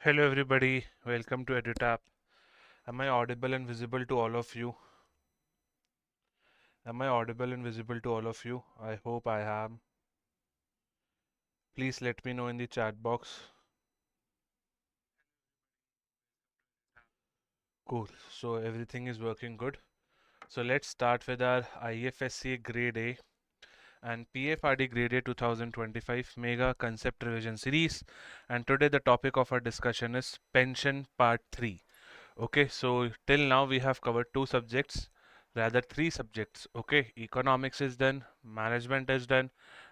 Hello everybody, welcome to EduTap. Am I audible and visible to all of you? Am I audible and visible to all of you? I hope I am. Please let me know in the chat box. Cool, so everything is working good. So let's start with our IFSCA Grade A and PFRDA Grade A 2025 Mega Concept Revision Series. And today the topic of our discussion is Pension Part 3. Okay, so till now we have covered two subjects, rather three subjects. Okay, economics is done, management is done,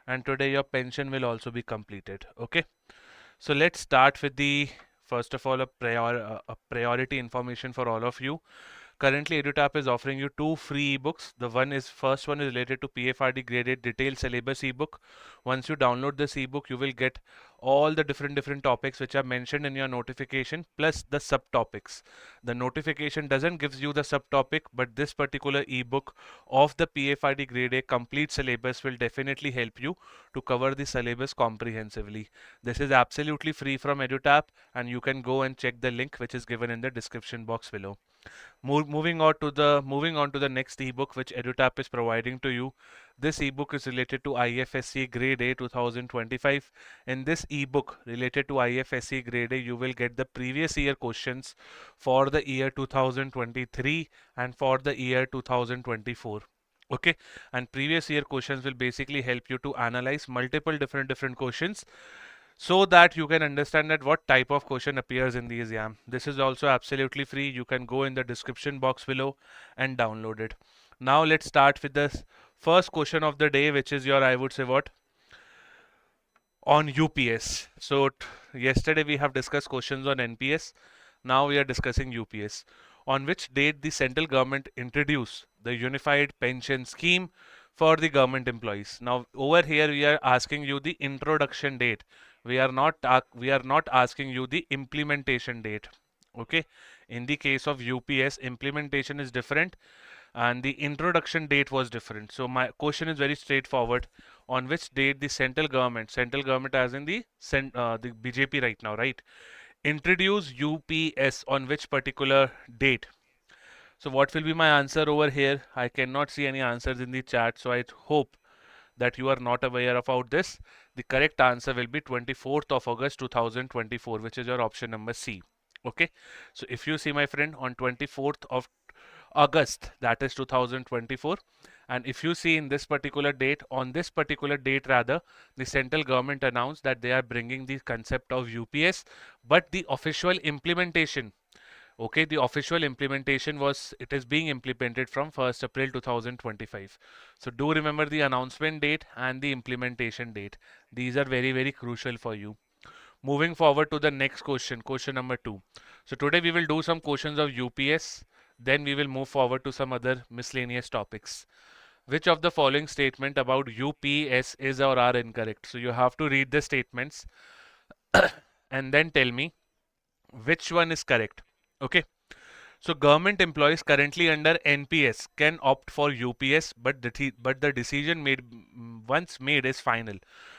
and today your pension will also be completed. Okay, so let's start with the first of all a priority information for all of you. Currently, EduTap is offering you two free ebooks. The first one is related to PFRD Grade A Detailed Syllabus ebook. Once you download this ebook, you will get all the different topics which are mentioned in your notification plus the subtopics. The notification doesn't gives you the subtopic, but this particular ebook of the PFRD Grade A complete syllabus will definitely help you to cover the syllabus comprehensively. This is absolutely free from EduTap, and you can go and check the link which is given in the description box below. Moving on to the next ebook which EduTap is providing to you. This ebook is related to IFSCA Grade A 2025. In this ebook related to IFSCA Grade A, you will get the previous year questions for the year 2023 and for the year 2024. Okay, and previous year questions will basically help you to analyze multiple different questions so that you can understand that what type of question appears in the exam. This is also absolutely free. You can go in the description box below and download it. Now let's start with the first question of the day, which is your, I would say, what? On UPS. So yesterday we have discussed questions on NPS. Now we are discussing UPS. On which date the central government introduced the unified pension scheme for the government employees? Now over here we are asking you the introduction date. We are not asking you the implementation date. Okay. In the case of UPS, implementation is different and the introduction date was different. So my question is very straightforward. On which date the central government as in the BJP right now, right, introduce UPS on which particular date? So what will be my answer over here? I cannot see any answers in the chat, so I hope that you are not aware about this. The correct answer will be 24th of August 2024, which is your option number C. Okay, so if you see, my friend, on 24th of August, that is 2024, and if you see in this particular date, on this particular date rather, the central government announced that they are bringing the concept of UPS, but the official implementation, okay, the official implementation it is being implemented from 1st April 2025. So do remember the announcement date and the implementation date. These are very crucial for you. Moving forward to the next question, question number 2. So today we will do some questions of UPS, then we will move forward to some other miscellaneous topics. Which of the following statement about UPS is or are incorrect? So you have to read the statements and then tell me which one is correct. Okay. So government employees currently under NPS can opt for UPS, but the decision once made is final.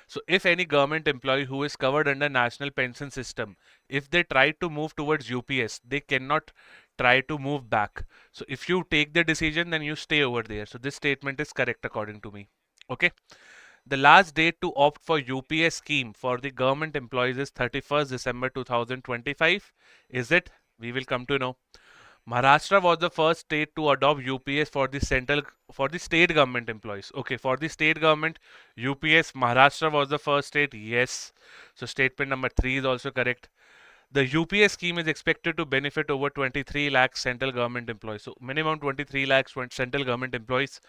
So if any government employee who is covered under National Pension System, if they try to move towards UPS, they cannot try to move back. So if you take the decision, then you stay over there. So this statement is correct according to me. Okay. The last date to opt for UPS scheme for the government employees is 31st December 2025. Is it? We will come to know. Maharashtra was the first state to adopt UPS for the state government employees. Okay, for the state government UPS, Maharashtra was the first state. Yes. So statement number 3 is also correct. The UPS scheme is expected to benefit over 23 lakhs central government employees. So minimum 23 lakhs central government employees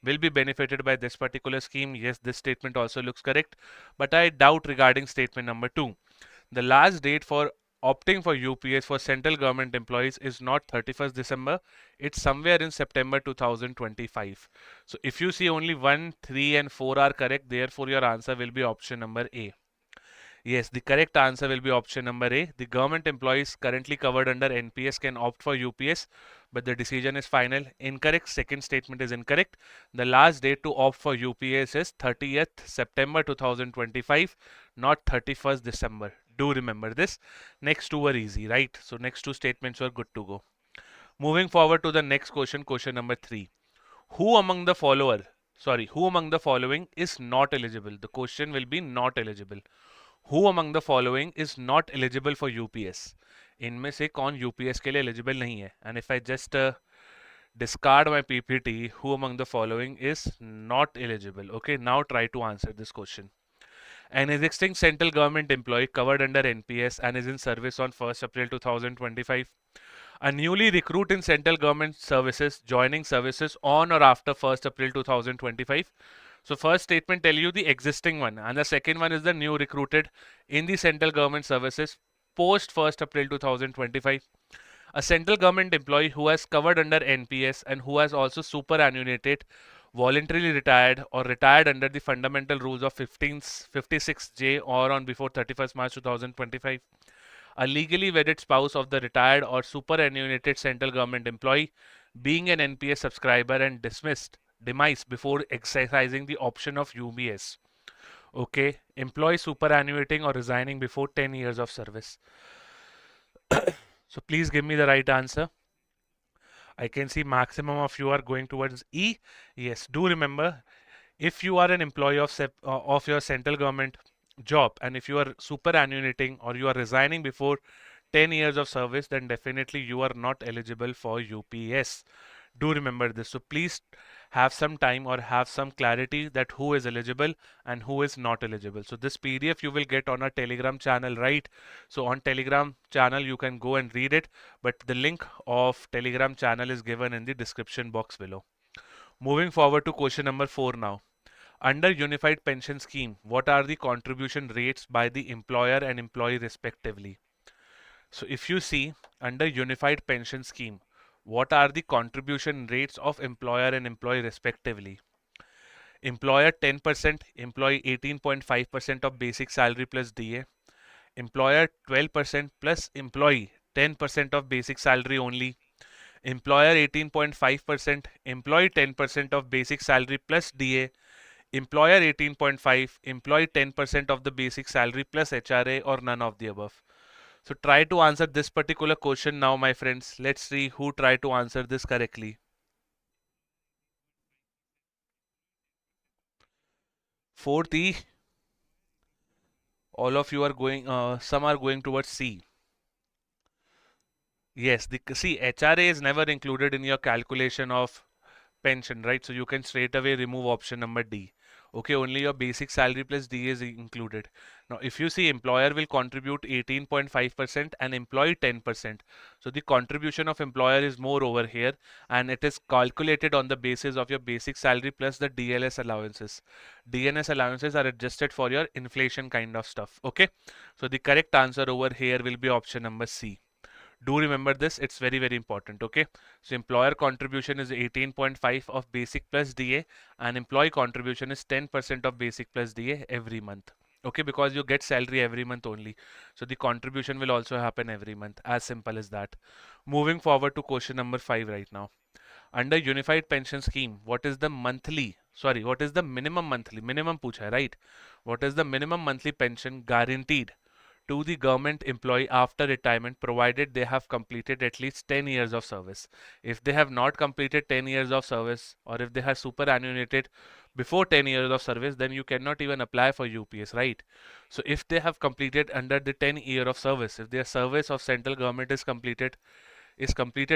will be benefited by this particular scheme. Yes, this statement also looks correct. But I doubt regarding statement number 2. The last date for opting for UPS for central government employees is not 31st December. It's somewhere in September 2025. So if you see only 1, 3 and 4 are correct, therefore your answer will be option number A. Yes, the correct answer will be option number A. The government employees currently covered under NPS can opt for UPS, but the decision is final. Incorrect. Second statement is incorrect. The last date to opt for UPS is 30th September 2025, not 31st December. Do remember this. Next two were easy, right? So next two statements were good to go. Moving forward to the next question, question number 3. Who among the who among the following is not eligible? The question will be not eligible. Who among the following is not eligible for UPS? इनमें से कौन UPS के लिए eligible नहीं है? And if I just discard my PPT, who among the following is not eligible? Okay, now try to answer this question. An existing central government employee covered under NPS and is in service on 1st April 2025. A newly recruit in central government services joining services on or after 1st April 2025. So first statement tell you the existing one, and the second one is the new recruited in the central government services post 1st April 2025. A central government employee who has covered under NPS and who has also superannuated, voluntarily retired or retired under the fundamental rules of 56J or on before 31st March 2025. A legally wedded spouse of the retired or superannuated central government employee being an NPS subscriber and demise before exercising the option of UBS. Okay, employee superannuating or resigning before 10 years of service. So please give me the right answer. I can see maximum of you are going towards E. Yes, do remember, if you are an employee of your central government job and if you are superannuating or you are resigning before 10 years of service, then definitely you are not eligible for UPS. Do remember this. So please have some time or have some clarity that who is eligible and who is not eligible. So this PDF you will get on our Telegram channel, right? So on Telegram channel you can go and read it, but the link of Telegram channel is given in the description box below. Moving forward to question number 4 now. Under Unified Pension Scheme, what are the contribution rates by the employer and employee respectively? So if you see under Unified Pension Scheme, what are the contribution rates of employer and employee respectively? Employer 10%, employee 18.5% of basic salary plus DA. Employer 12% plus employee 10% of basic salary only. Employer 18.5%, employee 10% of basic salary plus DA. Employer 18.5, employee 10% of the basic salary plus HRA or none of the above. So try to answer this particular question now, my friends. Let's see who tried to answer this correctly. 4th E. All of you are going, some are going towards C. Yes, see, HRA is never included in your calculation of pension, right? So you can straight away remove option number D. Okay, only your basic salary plus D is included. Now, if you see employer will contribute 18.5% and employee 10%. So the contribution of employer is more over here and it is calculated on the basis of your basic salary plus the DLS allowances. DNS allowances are adjusted for your inflation kind of stuff. Okay, so the correct answer over here will be option number C. Do remember this, it's very, very important. Okay, so employer contribution is 18.5 of basic plus DA and employee contribution is 10% of basic plus DA every month. Okay, because you get salary every month only, so the contribution will also happen every month, as simple as that. Moving forward to question number 5 right now. Under Unified Pension Scheme, what is the minimum monthly, minimum पूछा है, right? What is the minimum monthly pension guaranteed to the government employee after retirement, provided they have completed at least 10 years of service? If they have not completed 10 years of service, or if they have superannuated before 10 years of service, then you cannot even apply for UPS, right? So if they have completed under the 10-year of service, if their service of central government is completed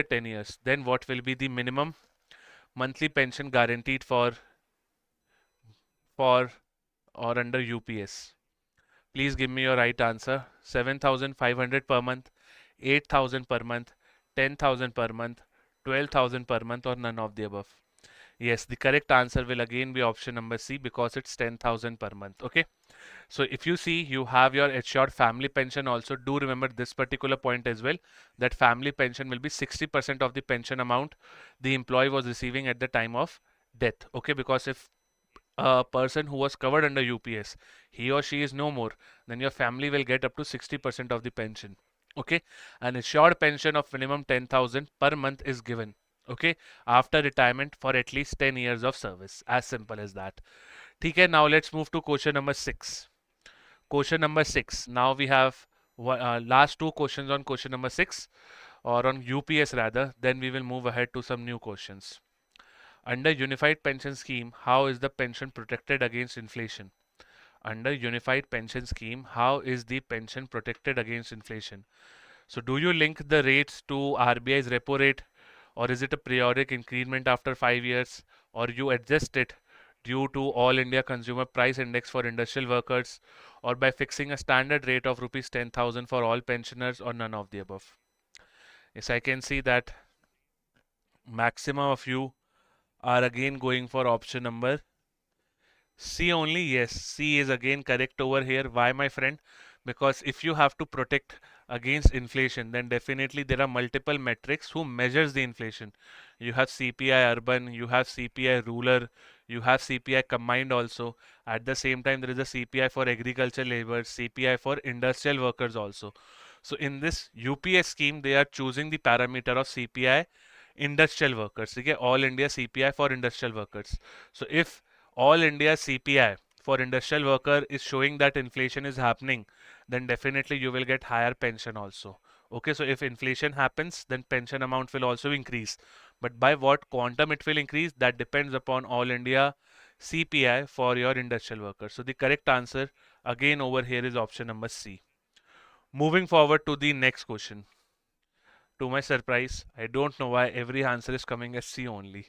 10 years, then what will be the minimum monthly pension guaranteed for or under UPS? Please give me your right answer. 7,500 per month, 8,000 per month, 10,000 per month, 12,000 per month, or none of the above. Yes, the correct answer will again be option number C because it's 10,000 per month. Okay. So if you see, you have your assured family pension also. Do remember this particular point as well, that family pension will be 60% of the pension amount the employee was receiving at the time of death. Okay, because if a person who was covered under UPS, he or she is no more, then your family will get up to 60% of the pension. Okay, an assured pension of minimum 10,000 per month is given. Okay, after retirement for at least 10 years of service. As simple as that. Okay, now let's move to question number 6. Question number 6. Now we have last two questions on question number 6, or on UPS rather. Then we will move ahead to some new questions. Under Unified Pension Scheme, how is the pension protected against inflation? Under Unified Pension Scheme, how is the pension protected against inflation? So do you link the rates to RBI's repo rate, or is it a periodic increment after 5 years, or you adjust it due to All India Consumer Price Index for industrial workers, or by fixing a standard rate of rupees 10,000 for all pensioners, or none of the above? Yes, I can see that maximum of you are again going for option number C only. Yes, C is again correct over here. Why, my friend? Because if you have to protect against inflation, then definitely there are multiple metrics who measures the inflation. You have CPI urban, you have CPI rural, you have CPI combined also. At the same time, there is a CPI for agriculture labor, CPI for industrial workers also. So in this UPS scheme, they are choosing the parameter of CPI industrial workers. Okay, all India CPI for industrial workers. So if all India CPI for industrial worker is showing that inflation is happening, then definitely you will get higher pension also. Okay, so if inflation happens, then pension amount will also increase. But by what quantum it will increase, that depends upon all India CPI for your industrial workers. So the correct answer again over here is option number C. Moving forward to the next question. To my surprise, I don't know why every answer is coming as C only.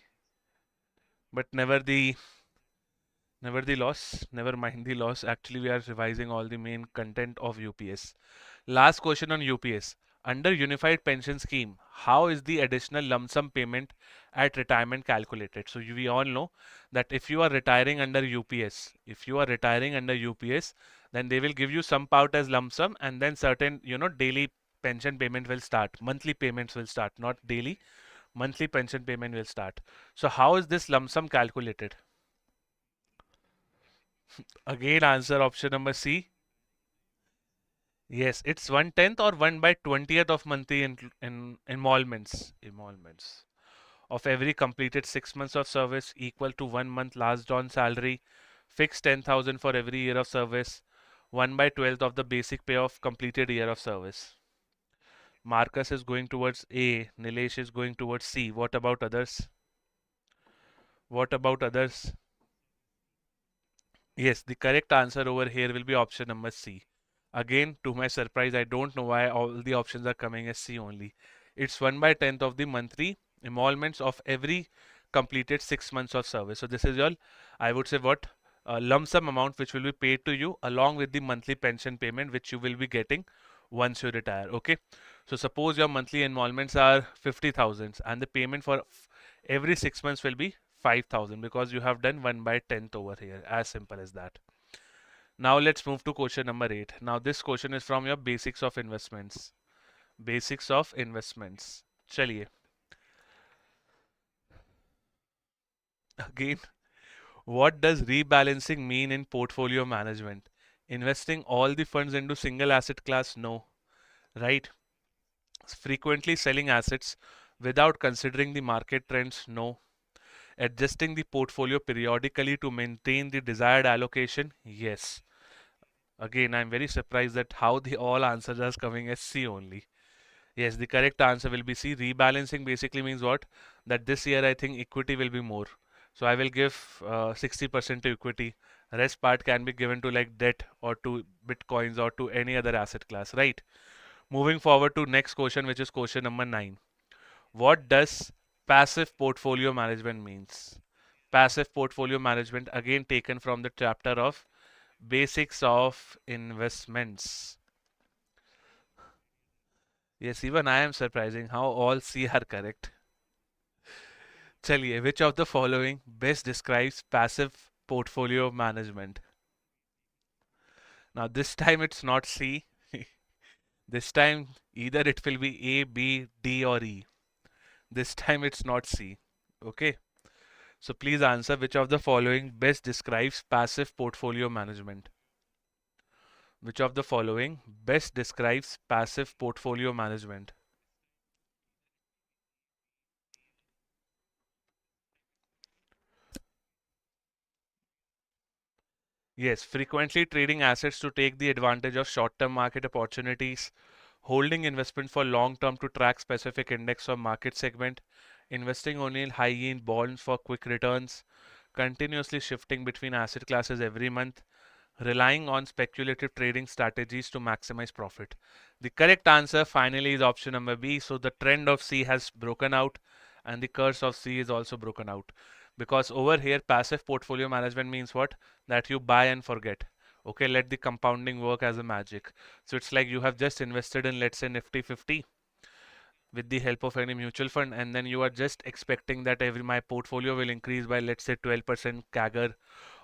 But never the loss, never mind the loss. Actually, we are revising all the main content of UPS. Last question on UPS. Under Unified Pension Scheme, how is the additional lump sum payment at retirement calculated? So we all know that if you are retiring under UPS, then they will give you some part as lump sum, and then certain, daily pension payment will start. Monthly payments will start, not daily. Monthly pension payment will start. So how is this lump sum calculated? Again, answer option number C. Yes, it's 1/10 or 1 by 20th of monthly in emoluments of every completed 6 months of service, equal to 1 month last drawn salary, fixed 10,000 for every year of service, 1 by 12th of the basic pay of completed year of service. Marcus is going towards A, Nilesh is going towards C. What about others? What about others? Yes, the correct answer over here will be option number C. Again, to my surprise, I don't know why all the options are coming as C only. It's 1 by 10th of the monthly emoluments of every completed 6 months of service. So this is your, I would say, what lump sum amount which will be paid to you along with the monthly pension payment which you will be getting once you retire. Okay. So suppose your monthly emoluments are 50,000 and the payment for every 6 months will be 5,000 because you have done 1 by 10th over here. As simple as that. Now let's move to question number 8. Now this question is from your basics of investments. Basics of investments. Chaliye. Again, what does rebalancing mean in portfolio management? Investing all the funds into single asset class? No. Right? Frequently selling assets without considering the market trends? No. Adjusting the portfolio periodically to maintain the desired allocation? Yes. Again, I'm very surprised that how the all answers are coming as C only. Yes, the correct answer will be C. Rebalancing basically means what? That this year I think equity will be more. So I will give 60% to equity. Rest part can be given to like debt or to bitcoins or to any other asset class, right? Moving forward to next question, which is question number 9. What does passive portfolio management means? Passive portfolio management again taken from the chapter of basics of investments. Yes, even I am surprising how all C are correct. Chaliye, which of the following best describes passive portfolio management? Now this time it's not C. This time either it will be A, B, D or E. This time it's not C. Okay. So please answer which of the following best describes passive portfolio management. Which of the following best describes passive portfolio management? Yes, frequently trading assets to take the advantage of short-term market opportunities, holding investment for long-term to track specific index or market segment, investing only in high-yield bonds for quick returns, continuously shifting between asset classes every month, relying on speculative trading strategies to maximize profit. The correct answer finally is option number B. So the trend of C has broken out and the curse of C is also broken out. Because over here, passive portfolio management means what? That you buy and forget. Okay, let the compounding work as a magic. So it's like you have just invested in, let's say, Nifty 50 with the help of any mutual fund, and then you are just expecting that every my portfolio will increase by, let's say, 12% CAGR,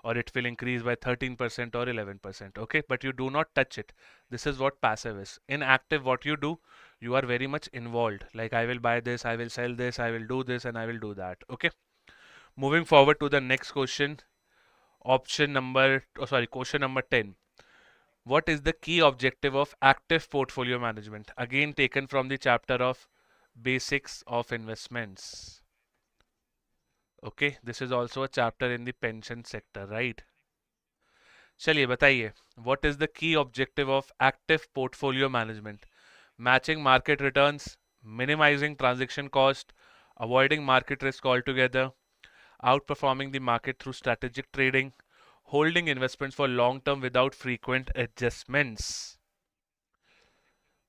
or it will increase by 13% or 11%. Okay, but you do not touch it. This is what passive is. In active, what you do, you are very much involved. Like, I will buy this, I will sell this, I will do this, and I will do that. Okay, moving forward to the next question. Question number 10. What is the key objective of active portfolio management? Again, taken from the chapter of Basics of Investments. Okay, this is also a chapter in the pension sector, right? चलिए बताइए, what is the key objective of active portfolio management? Matching market returns, minimizing transaction cost, avoiding market risk altogether, outperforming the market through strategic trading, holding investments for long term without frequent adjustments.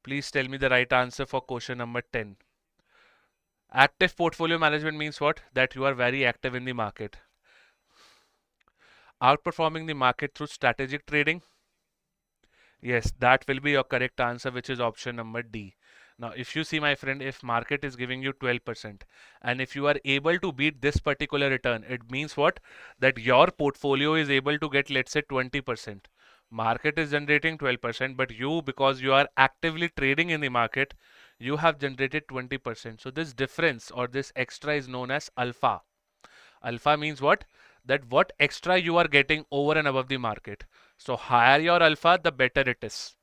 Please tell me the right answer for question number 10. Active portfolio management means what? That you are very active in the market. Outperforming the market through strategic trading. Yes, that will be your correct answer, which is option number D. Now, if you see, my friend, if market is giving you 12%, and if you are able to beat this particular return, it means what? That your portfolio is able to get, let's say, 20%. Market is generating 12%, but you, because you are actively trading in the market, you have generated 20%. So this difference or this extra is known as alpha. Alpha means what? That what extra you are getting over and above the market. So higher your alpha, the better it is.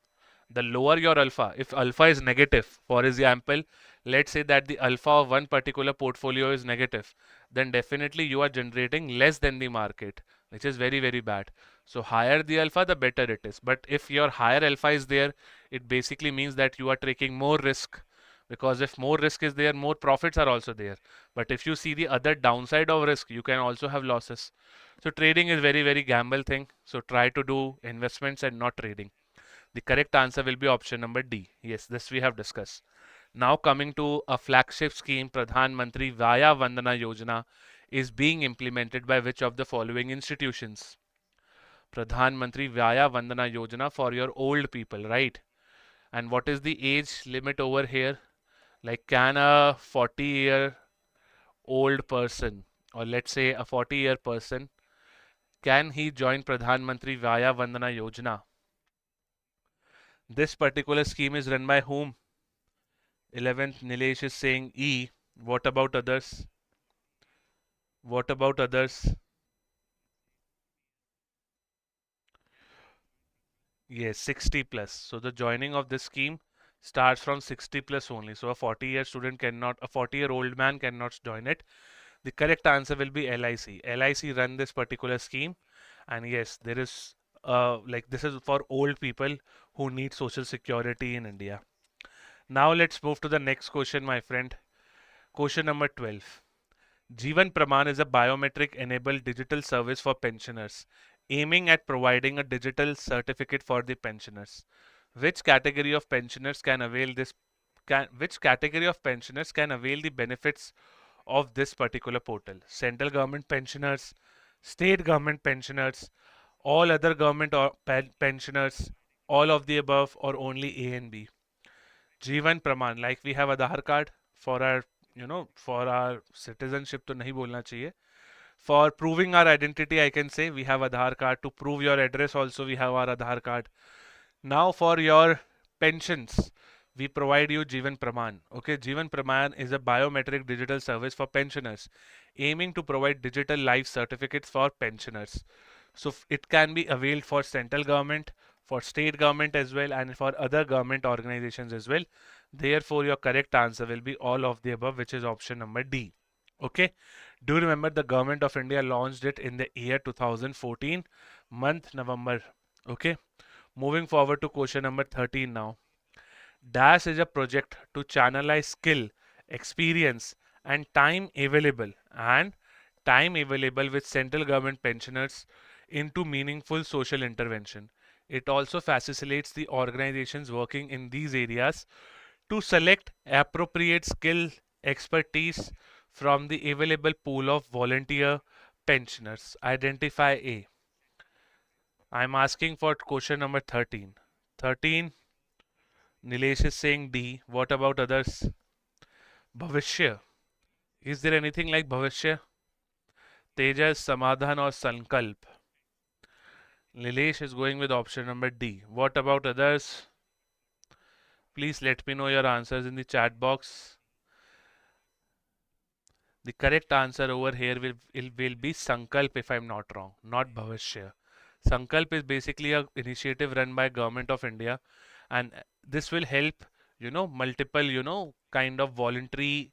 The lower your alpha, if alpha is negative, for example, let's say that the alpha of one particular portfolio is negative, then definitely you are generating less than the market, which is very, very bad. So higher the alpha, the better it is. But if your higher alpha is there, it basically means that you are taking more risk, because if more risk is there, more profits are also there. But if you see the other downside of risk, you can also have losses. So trading is very, very gamble thing. So try to do investments and not trading. The correct answer will be option number D. Yes, this we have discussed. Now coming to a flagship scheme, Pradhan Mantri Vaya Vandana Yojana is being implemented by which of the following institutions? Pradhan Mantri Vaya Vandana Yojana for your old people, right? And what is the age limit over here? Like, can a 40-year old person, or let's say a 40-year person, can he join Pradhan Mantri Vaya Vandana Yojana? This particular scheme is run by whom? 11th Nilesh is saying E. What about others? What about others? Yes, 60 plus. So the joining of this scheme starts from 60 plus only. So a 40-year student cannot, a 40-year-old man cannot join it. The correct answer will be LIC. LIC run this particular scheme, and yes, there is like this is for old people who need social security in India. Now let's move to the next question, my friend. Question number 12. Jeevan Praman is a biometric enabled digital service for pensioners, aiming at providing a digital certificate for the pensioners. Which category of pensioners can avail this? Which category of pensioners can avail the benefits of this particular portal? Central government pensioners, state government pensioners, all other government or pensioners, all of the above, or only A and B? जीवन प्रमाण, like we have Aadhaar card for our, for our citizenship, तो नहीं बोलना चाहिए. For proving our identity, I can say we have Aadhaar card. To prove your address also, we have our Aadhaar card. Now for your pensions, we provide you Jeevan Praman. Okay, Jeevan Praman is a biometric digital service for pensioners, aiming to provide digital life certificates for pensioners. So it can be availed for central government, for state government as well, and for other government organizations as well. Therefore, your correct answer will be all of the above, which is option number D. Okay. Do you remember the government of India launched it in the year 2014? month November. Okay, moving forward to question number 13 now. Dash is a project to channelize skill, experience, and time available with central government pensioners into meaningful social intervention. It also facilitates the organizations working in these areas to select appropriate skill expertise from the available pool of volunteer pensioners. Identify A. I'm asking for question number 13. 13, Nilesh is saying D. What about others? Bhavishya. Is there anything like Bhavishya? Tejas, Samadhan or Sankalp? Nilesh is going with option number D. What about others? Please let me know your answers in the chat box. The correct answer over here will be Sankalp if I'm not wrong, not Bhavishya. Sankalp is basically a initiative run by Government of India, and this will help, multiple, kind of voluntary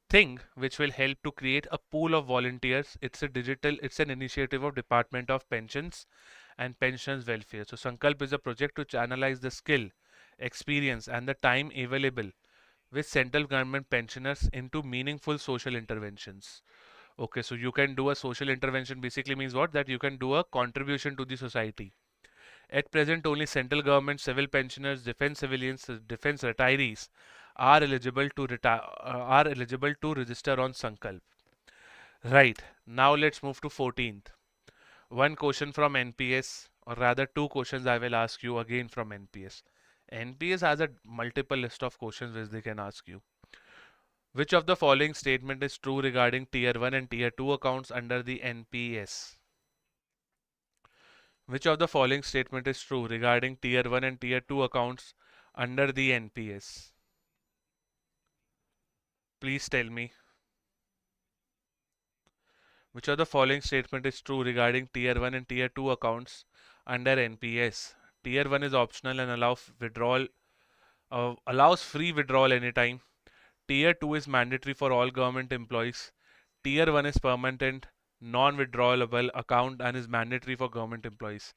thing which will help to create a pool of volunteers. It's an initiative of Department of Pensions and Pensions Welfare. So Sankalp is a project to channelize the skill, experience and the time available with central government pensioners into meaningful social interventions. Okay, so you can do a social intervention basically means what? That you can do a contribution to the society. At present, only central government civil pensioners, defense civilians, defense retirees are eligible to register on Sankalp. Right. Now let's move to 14th. One question from NPS, or rather two questions I will ask you again from NPS. NPS has a multiple list of questions which they can ask you. Which of the following statement is true regarding Tier 1 and Tier 2 accounts under the NPS? Which of the following statement is true regarding Tier 1 and Tier 2 accounts under the NPS? Please tell me. Which of the following statement is true regarding Tier 1 and Tier 2 accounts under NPS? Tier 1 is optional and allows free withdrawal anytime. Tier 2 is mandatory for all government employees. Tier 1 is permanent, non-withdrawable account and is mandatory for government employees.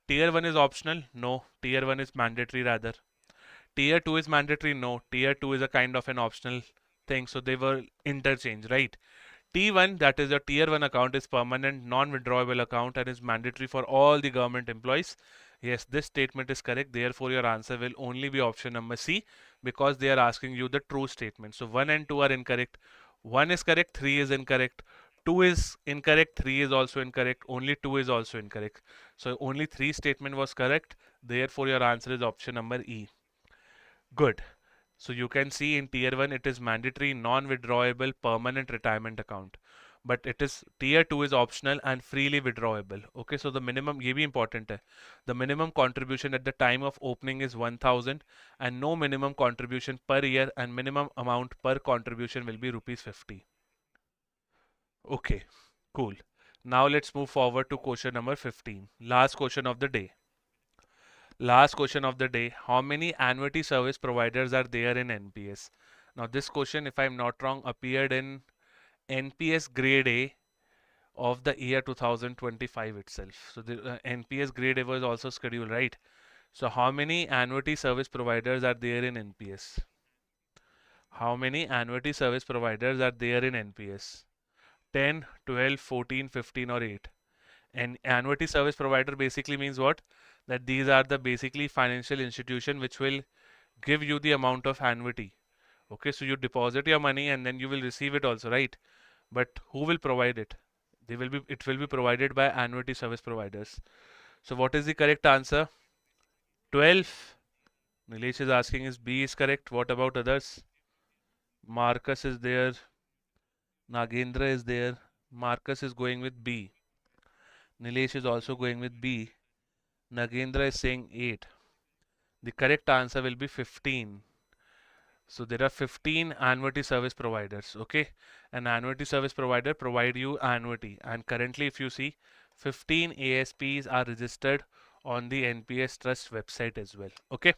Tier 1 is optional? No. Tier 1 is mandatory rather. Tier 2 is mandatory? No. Tier 2 is a kind of an optional thing. So they were interchanged, right? T1, that is a Tier 1 account, is permanent, non-withdrawable account and is mandatory for all the government employees. Yes, this statement is correct. Therefore, your answer will only be option number C because they are asking you the true statement. So 1 and 2 are incorrect. 1 is correct, 3 is incorrect. 2 is incorrect, 3 is also incorrect. Only 2 is also incorrect. So only 3 statement was correct. Therefore, your answer is option number E. Good. So you can see in Tier 1 it is mandatory, non-withdrawable, permanent retirement account. But it is Tier 2 is optional and freely withdrawable. Okay, so the minimum, ये भी important है. The minimum contribution at the time of opening is 1000 and no minimum contribution per year and minimum amount per contribution will be rupees 50. Okay, cool. Now let's move forward to question number 15. Last question of the day. Last question of the day. How many annuity service providers are there in NPS? Now this question, if I'm not wrong, appeared in NPS Grade A of the year 2025 itself. So the NPS Grade A was also scheduled, right? So how many annuity service providers are there in NPS? How many annuity service providers are there in NPS? 10, 12, 14, 15 or 8? And annuity service provider basically means what? That these are the basically financial institution which will give you the amount of annuity. Okay, so you deposit your money and then you will receive it also, right? But who will provide it? It will be provided by annuity service providers. So what is the correct answer? 12. Nilesh is asking is B is correct. What about others? Marcus is there. Nagendra is there. Marcus is going with B. Nilesh is also going with B. Nagendra is saying 8. The correct answer will be 15. So there are 15 annuity service providers, okay? An annuity service provider provide you annuity, and currently if you see 15 ASPs are registered on the NPS Trust website as well, okay?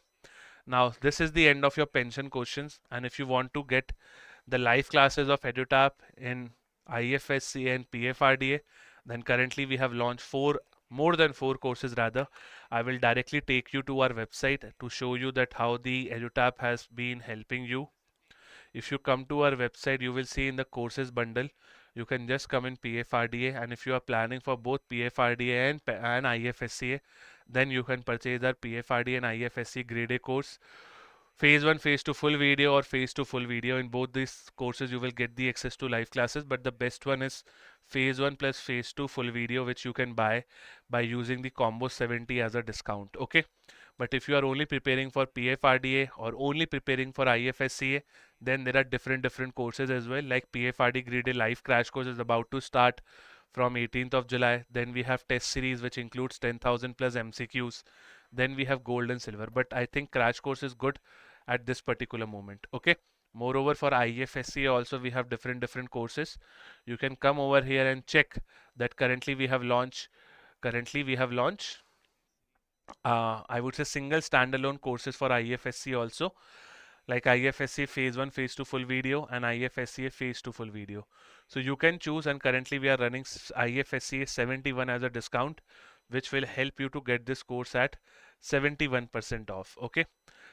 Now this is the end of your pension questions, and if you want to get the live classes of EduTap in IFSC and PFRDA, then currently we have launched 4 more than 4 courses rather. I will directly take you to our website to show you that how the EduTap has been helping you. If you come to our website, you will see in the courses bundle, you can just come in PFRDA, and if you are planning for both PFRDA and IFSCA, then you can purchase our PFRDA and IFSCA Grade A course. Phase 1, Phase 2 full video or Phase 2 full video. In both these courses, you will get the access to live classes, but the best one is Phase 1 plus Phase 2 full video, which you can buy by using the combo 70 as a discount. Okay. But if you are only preparing for PFRDA or only preparing for IFSCA, then there are different courses as well. Like PFRDA Grade A live crash course is about to start from 18th of July. Then we have test series, which includes 10,000 plus MCQs. Then we have gold and silver. But I think crash course is good at this particular moment. Okay. Moreover, for IFSCA also we have different courses. You can come over here and check that currently we have launched. I would say single standalone courses for IFSC also, like IFSC Phase 1, Phase 2 full video and IFSCA Phase 2 full video. So you can choose, and currently we are running IFSCA 71 as a discount, which will help you to get this course at 71% off. Okay.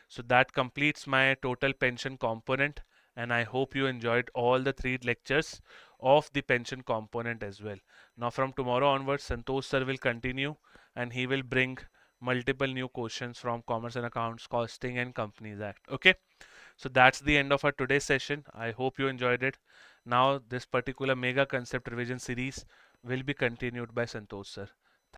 So that completes my total pension component, and I hope you enjoyed all the 3 lectures of the pension component as well. Now from tomorrow onwards, Santosh sir will continue and he will bring multiple new questions from Commerce and Accounts, Costing and Companies Act. Okay. So that's the end of our today's session. I hope you enjoyed it. Now this particular mega concept revision series will be continued by Santosh sir.